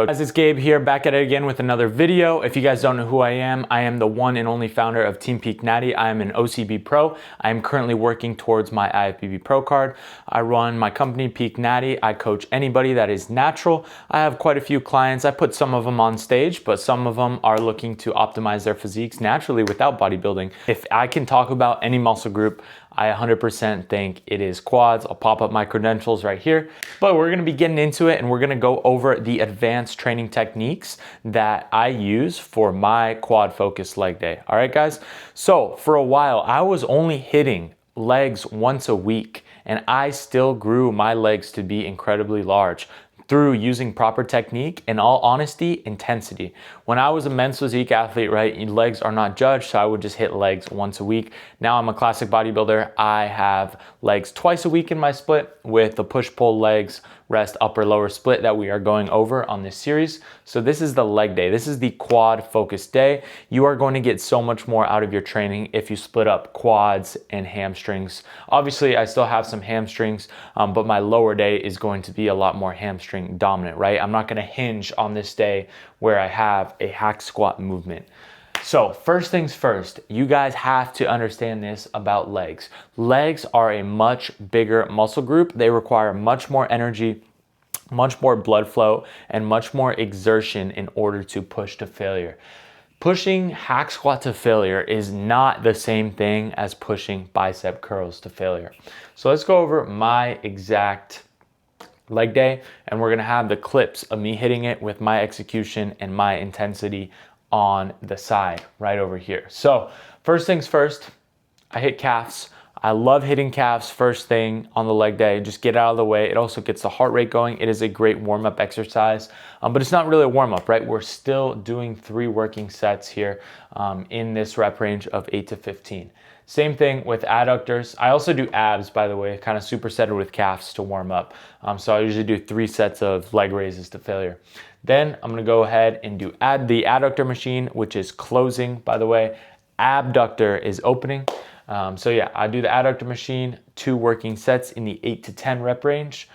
Guys, it's Gabe here, back at it again with another video. If you guys don't know who I am the one and only founder of Team Peak Natty. I am an OCB Pro. I am currently working towards my IFBB Pro card. I run my company, Peak Natty. I coach anybody that is natural. I have quite a few clients. I put some of them on stage, but some of them are looking to optimize their physiques naturally without bodybuilding. If I can talk about any muscle group, I 100% think it is quads. I'll pop up my credentials right here, but we're gonna be getting into it and we're gonna go over the advanced training techniques that I use for my quad focused leg day. All right, guys? So for a while, I was only hitting legs once a week and I still grew my legs to be incredibly large through using proper technique, in all honesty, intensity. When I was a men's physique athlete, right, legs are not judged, so I would just hit legs once a week. Now I'm a classic bodybuilder. I have legs twice a week in my split with the push-pull legs, rest, upper, lower split that we are going over on this series. So this is the leg day. This is the quad focused day. You are going to get so much more out of your training if you split up quads and hamstrings. Obviously, I still have some hamstrings, but my lower day is going to be a lot more hamstring dominant, right? I'm not gonna hinge on this day where I have a hack squat movement. So first things first, you guys have to understand this about legs. Legs are a much bigger muscle group. They require much more energy, much more blood flow, and much more exertion in order to push to failure. Pushing hack squat to failure is not the same thing as pushing bicep curls to failure. So let's go over my exact leg day, and we're gonna have the clips of me hitting it with my execution and my intensity on the side right over here. So first things first, I hit calves. I love hitting calves first thing on the leg day. Just get out of the way. It also gets the heart rate going. It is a great warm-up exercise, but it's not really a warm-up, right? We're still doing 3 working sets here in this rep range of 8 to 15. Same thing with adductors. I also do abs, by the way, kind of supersetted with calves to warm up. So I usually do 3 sets of leg raises to failure. Then I'm gonna go ahead and do the adductor machine, which is closing, by the way. Abductor is opening. So yeah, I do the adductor machine, 2 working sets in the 8 to 10 rep range.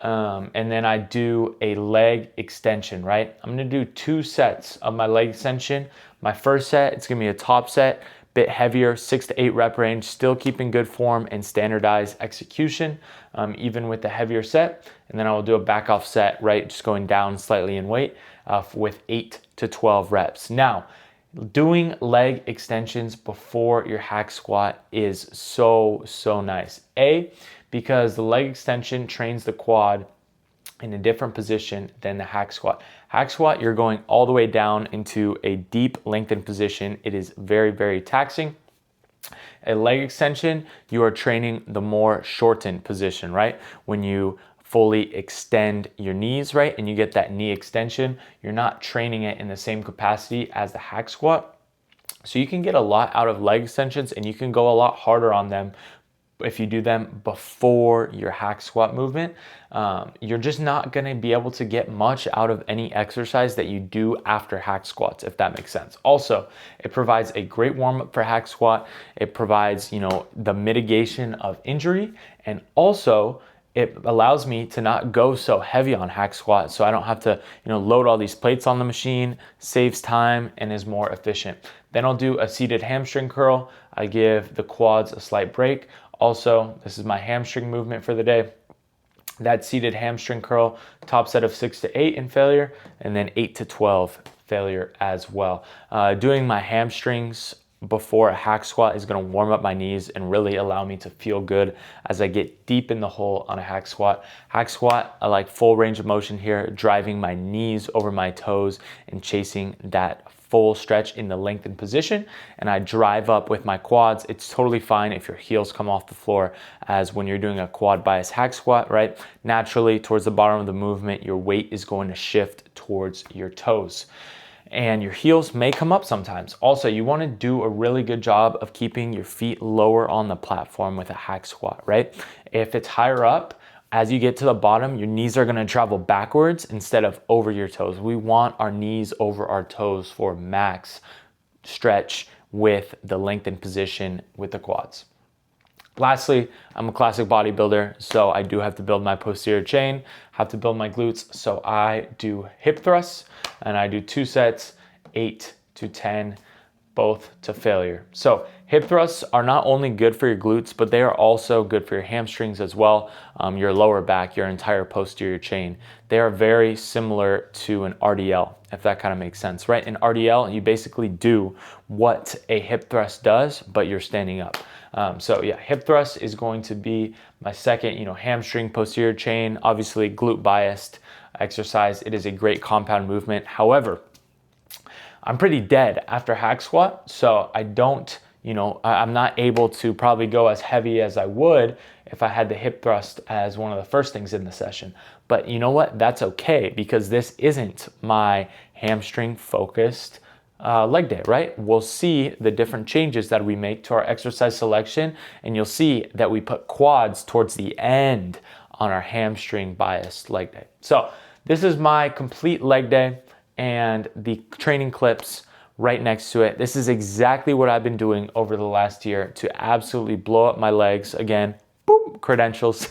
And then I do a leg extension, right? I'm gonna do 2 sets of my leg extension. My first set, it's gonna be a top set, bit heavier, 6 to 8 rep range, still keeping good form and standardized execution, even with the heavier set. And then I will do a back off set, right? Just going down slightly in weight with 8 to 12 reps. Now, doing leg extensions before your hack squat is so nice. Because the leg extension trains the quad in a different position than the hack squat. Hack squat, you're going all the way down into a deep lengthened position. It is very taxing. A leg extension, you are training the more shortened position, right? When you fully extend your knees, right? And you get that knee extension, you're not training it in the same capacity as the hack squat. So you can get a lot out of leg extensions and you can go a lot harder on them if you do them before your hack squat movement. You're just not gonna be able to get much out of any exercise that you do after hack squats, if that makes sense. Also, it provides a great warm-up for hack squat. It provides, the mitigation of injury, and also it allows me to not go so heavy on hack squat, so I don't have to, load all these plates on the machine, saves time, and is more efficient. Then I'll do a seated hamstring curl. I give the quads a slight break. Also, this is my hamstring movement for the day. That seated hamstring curl, top set of 6 to 8 in failure, and then 8 to 12 failure as well. Doing my hamstrings before a hack squat is gonna warm up my knees and really allow me to feel good as I get deep in the hole on a hack squat. Hack squat, I like full range of motion here, driving my knees over my toes and chasing that full stretch in the lengthened position, and I drive up with my quads. It's totally fine if your heels come off the floor, as when you're doing a quad bias hack squat, right? Naturally, towards the bottom of the movement, your weight is going to shift towards your toes. And your heels may come up sometimes. Also, you wanna do a really good job of keeping your feet lower on the platform with a hack squat, right? If it's higher up, as you get to the bottom, your knees are gonna travel backwards instead of over your toes. We want our knees over our toes for max stretch with the lengthened position with the quads. Lastly, I'm a classic bodybuilder, so I do have to build my posterior chain, have to build my glutes. So I do hip thrusts and I do 2 sets, 8 to 10, both to failure. So hip thrusts are not only good for your glutes, but they are also good for your hamstrings as well, your lower back, your entire posterior chain. They are very similar to an RDL, if that kind of makes sense, right? In RDL, you basically do what a hip thrust does, but you're standing up. So yeah, hip thrust is going to be my second, hamstring, posterior chain, obviously glute biased exercise. It is a great compound movement. However, I'm pretty dead after hack squat, so I don't, I'm not able to probably go as heavy as I would if I had the hip thrust as one of the first things in the session. But you know what? That's okay, because this isn't my hamstring focused leg day, right? We'll see the different changes that we make to our exercise selection, and you'll see that we put quads towards the end on our hamstring biased leg day. So this is my complete leg day and the training clips right next to it. This is exactly what I've been doing over the last year to absolutely blow up my legs. Again, boom, credentials.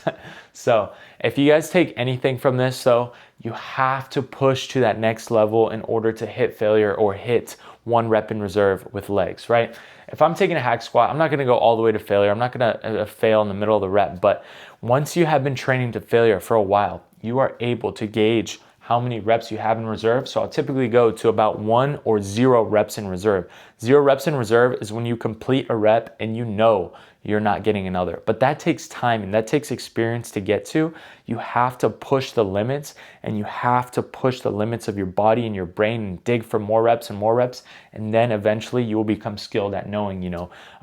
So if you guys take anything from this, though, you have to push to that next level in order to hit failure or hit 1 rep in reserve with legs, right? If I'm taking a hack squat, I'm not gonna go all the way to failure. I'm not gonna fail in the middle of the rep, but once you have been training to failure for a while, you are able to gauge how many reps you have in reserve. So I'll typically go to about 1 or 0 reps in reserve. 0 reps in reserve is when you complete a rep and you know you're not getting another. But that takes time and that takes experience to get to. You have to push the limits, and you have to push the limits of your body and your brain and dig for more reps and more reps. And then eventually you will become skilled at knowing,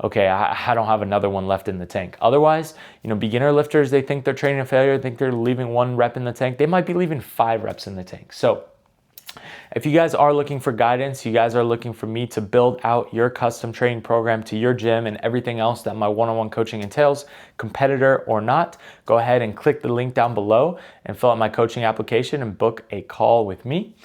okay, I don't have another one left in the tank. Otherwise, beginner lifters, they think they're training a failure, think they're leaving 1 rep in the tank. They might be leaving 5 reps in the tank. So if you guys are looking for guidance, you guys are looking for me to build out your custom training program to your gym and everything else that my one-on-one coaching entails, competitor or not, go ahead and click the link down below and fill out my coaching application and book a call with me.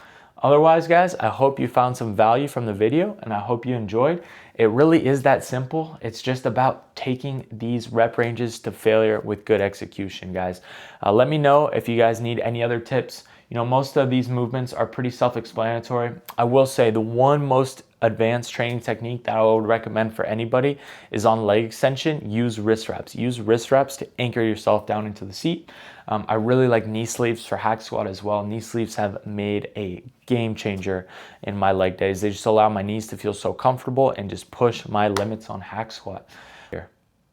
Otherwise, guys, I hope you found some value from the video and I hope you enjoyed. It really is that simple. It's just about taking these rep ranges to failure with good execution, guys. Let me know if you guys need any other tips. Most of these movements are pretty self-explanatory. I will say the one most advanced training technique that I would recommend for anybody is on leg extension. Use wrist wraps. Use wrist wraps to anchor yourself down into the seat. I really like knee sleeves for hack squat as well. Knee sleeves have made a game changer in my leg days. They just allow my knees to feel so comfortable and just push my limits on hack squat.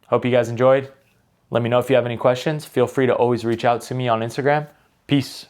Hope you guys enjoyed. Let me know if you have any questions. Feel free to always reach out to me on Instagram. Peace.